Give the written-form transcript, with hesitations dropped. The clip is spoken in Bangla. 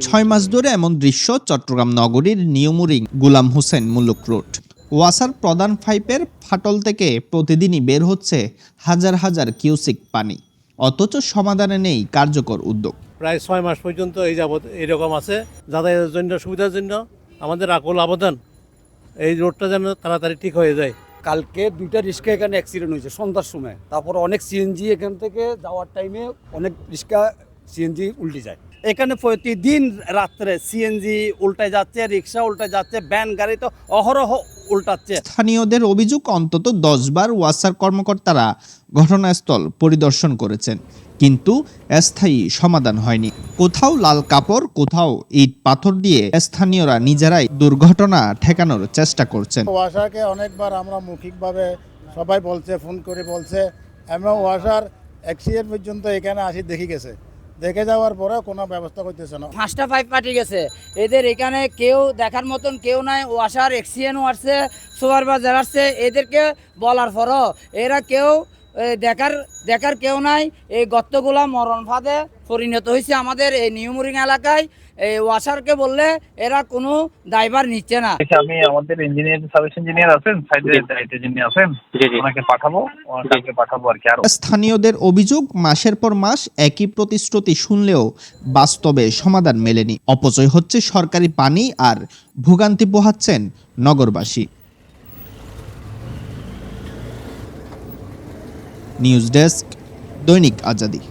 6 মাস ধরে এমন দৃশ্য চট্টগ্রাম নগরীর নিউমুরিং গুলাম হোসেন মুলুক রোড। ওয়াসার প্রধান পাইপের ফাটল থেকে প্রতিদিনই বের হচ্ছে হাজার হাজার কিউসিক পানি, অথচ সমাধানে নেই কার্যকর উদ্যোগ। প্রায় 6 মাস পর্যন্ত এই যাবৎ এরকম আছে। যাতায়াতের জন্য সুবিধার জন্য আমাদের আকুল আবেদন এই রোডটা যেন তাড়াতাড়ি ঠিক হয়ে যায়। কালকে 2টা রিক্সা এখানে অ্যাক্সিডেন্ট হয়েছে সন্ধ্যার সময়। তারপর অনেক সিএনজি এখান থেকে যাওয়ার টাইমে অনেক রিক্সা সিএনজি উল্টে যায়। এখানে প্রতিদিন রাত্রে সিএনজি উল্টে যাচ্ছে, রিক্সা উল্টে যাচ্ছে, ভ্যান গাড়ি তো অহরহ উল্টাচ্ছে। স্থানীয়দের অভিযোগ, অন্তত 10 বার ওয়াসার কর্মকর্তারা ঘটনাস্থল পরিদর্শন করেছেন, কিন্তু স্থায়ী সমাধান হয়নি। কোথাও লাল কাপড়, কোথাও ইট পাথর দিয়ে স্থানীয়রা নিজেরাই দুর্ঘটনা ঠেকানোর চেষ্টা করছেন। ওয়াসাকে অনেকবার আমরা মৌখিকভাবে সবাই বলছে, ফোন করে বলছে, এবং ওয়াসার অ্যাক্সিডেন্ট পর্যন্ত এখানে আসি দেখে গেছে। দেখে যাওয়ার পরে কোনো ব্যবস্থা করতেছে না। 5টা পাইপ পাঠি গেছে, এদের এখানে কেউ দেখার মতন কেউ নাই। ওয়াসার এক্সিডেন্টও আসছে, সুপারভাইজার আসছে, এদেরকে বলার পরও এরা কেউ দেখার কেউ নাই। এই গর্তগুলা মরণ ফাঁদে পরিণত হয়েছে আমাদের এই নিউমুরিং এলাকায়। এই ওয়াসারকে বললে এরা কোনো দায়ভার নিচ্ছে না। আমি আমাদের ইঞ্জিনিয়ার, সার্ভিস ইঞ্জিনিয়ার আছেন, সাইডে দায়িত্ব যিনি আছেন ওনাকে পাঠাবো আর কি। আর স্থানীয়দের অভিযোগ, মাসের পর মাস একই প্রতিশ্রুতি শুনলেও বাস্তবে সমাধান মেলেনি। অপচয় হচ্ছে সরকারি পানি আর ভোগান্তি পোহাচ্ছেন নগরবাসী। নিউজ ডেস্ক, দৈনিক আজাদী।